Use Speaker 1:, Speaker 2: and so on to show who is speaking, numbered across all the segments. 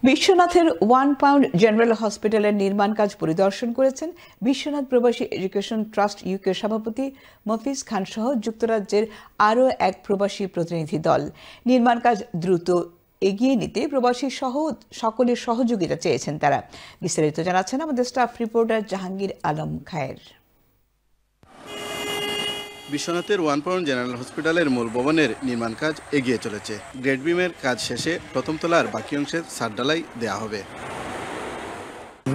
Speaker 1: বিশ্বনাথের 1 pound general হসপিটালের নির্মাণ কাজ পরিদর্শন করেছেন বিশ্বনাথ প্রবাসী এডুকেশন ট্রাস্ট ইউকের সভাপতি মফিজ খান সহ যুক্তরাজ্যের আরও এক প্রবাসী প্রতিনিধি দল। নির্মাণ কাজ দ্রুত এগিয়ে নিতে প্রবাসী সহ সকলের সহযোগিতা চেয়েছেন তারা। বিস্তারিত জানাচ্ছেন আমাদের স্টাফ রিপোর্টার জাহাঙ্গীর আলম খায়ের।
Speaker 2: বিশ্বনাথের 1 পাউন্ড জেনারেল হসপিটালের মূল ভবনের নির্মাণ কাজ এগিয়ে চলেছে। গ্রেড বিমের কাজ শেষে প্রথম তলার বাকি অংশের ছাদ ঢালাই দেওয়া হবে।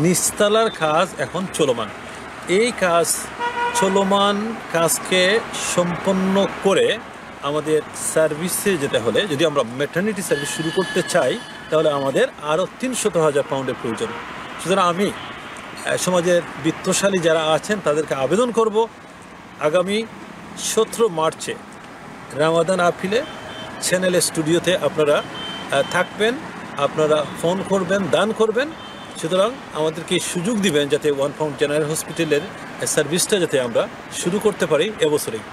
Speaker 3: নিচতলার কাজ এখন চলমান। এই কাজ চলমান কাজকে সম্পন্ন করে আমাদের সার্ভিসে যেতে হলে, যদি আমরা ম্যাটারনিটি সার্ভিস শুরু করতে চাই, তাহলে আমাদের আরও 300,000 পাউন্ডের প্রয়োজন। সুতরাং আমি সমাজের বিত্তশালী যারা আছেন তাদেরকে আবেদন করব, আগামী 17 মার্চে রামাদান আপিলে চ্যানেলের স্টুডিওতে আপনারা থাকবেন, আপনারা ফোন করবেন, দান করবেন। সুতরাং আমাদেরকে সুযোগ দিবেন যাতে 1 পাউন্ড জেনারেল হসপিটালের সার্ভিসটা যাতে আমরা শুরু করতে পারি এবছরেই।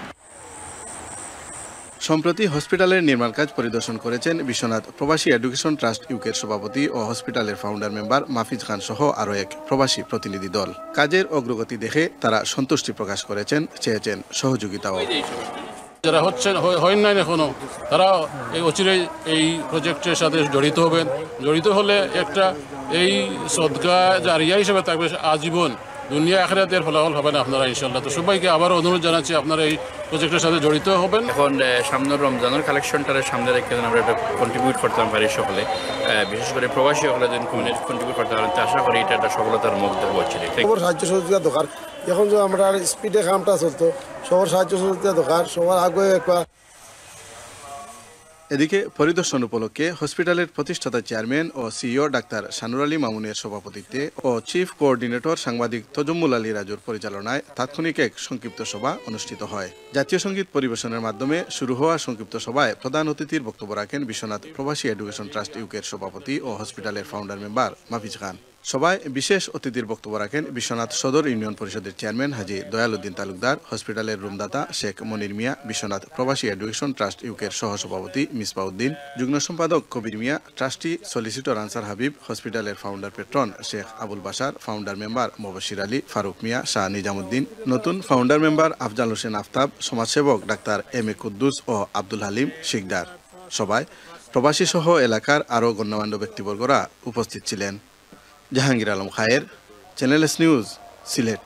Speaker 2: সম্প্রতি হসপিটালের নির্মাণ কাজ পরিদর্শন করেছেন বিশ্বনাথ প্রবাসী এডুকেশন ট্রাস্ট ইউকের সভাপতি ও হসপিটালের ফাউন্ডার মেম্বার মফিজ খান সহ আরও এক প্রবাসী প্রতিনিধি দল। কাজের অগ্রগতি দেখে তারা সন্তুষ্টি প্রকাশ করেছেন, চেয়েছেন সহযোগিতাও।
Speaker 4: যারা হয় নাই এখনো, তারা এই অচিরেই এই প্রজেক্টের সাথে জড়িত হবেন। জড়িত হলে একটা এই সদকা জারিয়া হিসেবে থাকবে আজীবন, দুনিয়া আখিরাতের ফলাফল হবে না আপনারা ইনশাল্লাহ। তো সবাইকে আবার অনুরোধ জানাচ্ছি আপনারা এই প্রজেক্টের সাথে জড়িত হবেন।
Speaker 5: এখন সামনের রমজানের কালেকশনটারে সামনে রেখে আমরা একটা কন্ট্রিবিউট করতে পারি সকলে, বিশেষ করে প্রবাসী সকলে যেন কমিউনিটি কন্ট্রিবিউট করতে পারেন। তো আশা করি এটা একটা সফলতার মুখ দেবো।
Speaker 6: সাহায্য সহযোগিতা দরকার। এখন যে আমরা স্পিডে কামটা চলতো, সবার সাহায্য সহযোগিতা দরকার, সবার আগে একটা।
Speaker 2: এদিকে পরিদর্শন উপলক্ষে হসপিটালের প্রতিষ্ঠাতা চেয়ারম্যান ও সিইও ডাক্তার শানুর আলী মামুনের সভাপতিত্বে ও চিফ কোঅর্ডিনেটর সাংবাদিক তজম্মুল আলী রাজুর পরিচালনায় তাৎক্ষণিক এক সংক্ষিপ্ত সভা অনুষ্ঠিত হয়। জাতীয় সঙ্গীত পরিবেশনের মাধ্যমে শুরু হওয়া সংক্ষিপ্ত সভায় প্রধান অতিথির বক্তব্য রাখেন বিশ্বনাথ প্রবাসী এডুকেশন ট্রাস্ট ইউকের সভাপতি ও হসপিটালের ফাউন্ডার মেম্বার মফিজ খান। সভায় বিশেষ অতিথির বক্তব্য রাখেন বিশ্বনাথ সদর ইউনিয়ন পরিষদের চেয়ারম্যান হাজী দয়াল উদ্দিন তালুকদার, হসপিটালের রুমদাতা শেখ মনির মিয়া, বিশ্বনাথ প্রবাসী এডুকেশন ট্রাস্ট ইউকের সহসভাপতি মিসবাহ উদ্দিন, যুগ্ম সম্পাদক কবির মিয়া, ট্রাস্টি সলিসিটর আনসার হাবিব, হসপিটালের founder patron Sheikh Abul Bashar, founder member Mubashir Ali, Faruk Mia, Shah Nizamuddin, নতুন ফাউন্ডার মেম্বার আফজাল হোসেন আফতাব, সমাজসেবক ডাক্তার এম এ কুদ্দুস ও আব্দুল হালিম শিকদার। সবাই প্রবাসী সহ এলাকার আরও গণ্যমান্য ব্যক্তিবর্গরা উপস্থিত ছিলেন। Jahangir Alam Khayer, channel S news, Sylhet.